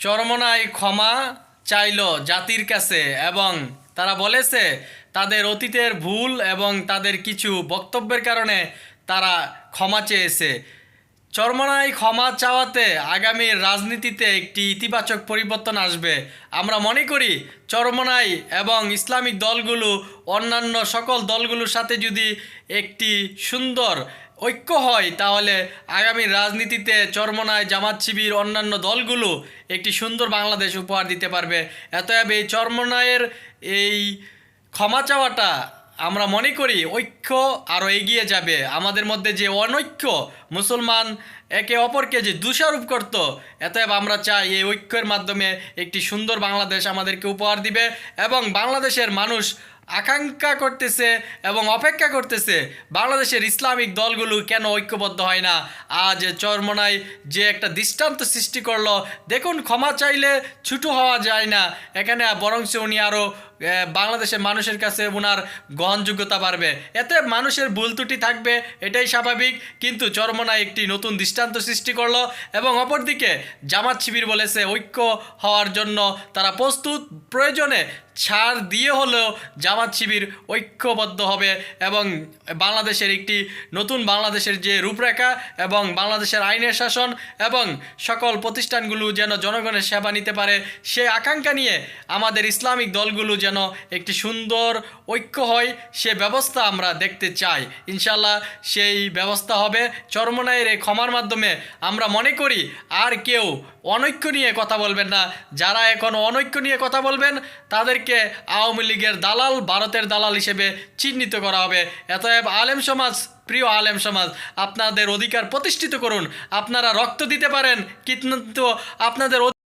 চরমোনাই ক্ষমা চাইল জাতির কাছে এবং তারা বলেছে তাদের অতীতের ভুল এবং তাদের কিছু বক্তব্যের কারণে তারা ক্ষমা চেয়েছে। চরমোনাই ক্ষমা চাওয়াতে আগামীর রাজনীতিতে একটি ইতিবাচক পরিবর্তন আসবে। আমরা মনে করি চরমোনাই এবং ইসলামিক দলগুলো অন্যান্য সকল দলগুলোর সাথে যদি একটি সুন্দর ঐক্য হয় তাহলে আগামী রাজনীতিতে চরমোনাই, জামাত শিবির, অন্যান্য দলগুলো একটি সুন্দর বাংলাদেশ উপহার দিতে পারবে। অতএব এই চরমোনাইয়ের এই ক্ষমা চাওয়াটা আমরা মনে করি ঐক্য আরও এগিয়ে যাবে। আমাদের মধ্যে যে অনৈক্য, মুসলমান একে অপরকে যে দোষারোপ করত, অতএব আমরা চাই এই ঐক্যের মাধ্যমে একটি সুন্দর বাংলাদেশ আমাদেরকে উপহার দিবে এবং বাংলাদেশের মানুষ আকাঙ্ক্ষা করতেছে এবং অপেক্ষা করতেছে বাংলাদেশের ইসলামিক দলগুলো কেন ঐক্যবদ্ধ হয় না। আজ চরমোনাই যে একটা দৃষ্টান্ত সৃষ্টি করলো, দেখুন ক্ষমা চাইলে ছুটো হওয়া যায় না, এখানে বরঞ্চ উনি আরও বাংলাদেশের মানুষের কাছে ওনার গ্রহণযোগ্যতা বাড়বে। এতে মানুষের ভুল ত্রুটি থাকবে, এটাই স্বাভাবিক, কিন্তু চরমোনাই একটি নতুন দৃষ্টান্ত সৃষ্টি করলো। এবং অপরদিকে জামাত শিবির বলেছে ঐক্য হওয়ার জন্য তারা প্রস্তুত, প্রয়োজনে ছাড় দিয়ে হলেও জামাত শিবির ঐক্যবদ্ধ হবে এবং বাংলাদেশের একটি নতুন বাংলাদেশের যে রূপরেখা এবং বাংলাদেশের আইনের শাসন এবং সকল প্রতিষ্ঠানগুলো যেন জনগণের সেবা নিতে পারে, সেই আকাঙ্ক্ষা নিয়ে আমাদের ইসলামিক দলগুলো যেন একটি সুন্দর ঐক্য হয়, সে ব্যবস্থা আমরা দেখতে চাই। ইনশাল্লাহ সেই ব্যবস্থা হবে চরমোনাইয়ের এই ক্ষমার মাধ্যমে। আমরা মনে করি আর কেউ অনৈক্য নিয়ে কথা বলবেন না। যারা এখন অনৈক্য নিয়ে কথা বলবেন তাদেরকে আওয়ামী লীগের দালাল, ভারতের দালাল হিসেবে চিহ্নিত করা হবে। অতএব আলেম সমাজ, প্রিয় আলেম সমাজ, আপনাদের অধিকার প্রতিষ্ঠিত করুন। আপনারা রক্ত দিতে পারেন কিন্তু আপনাদের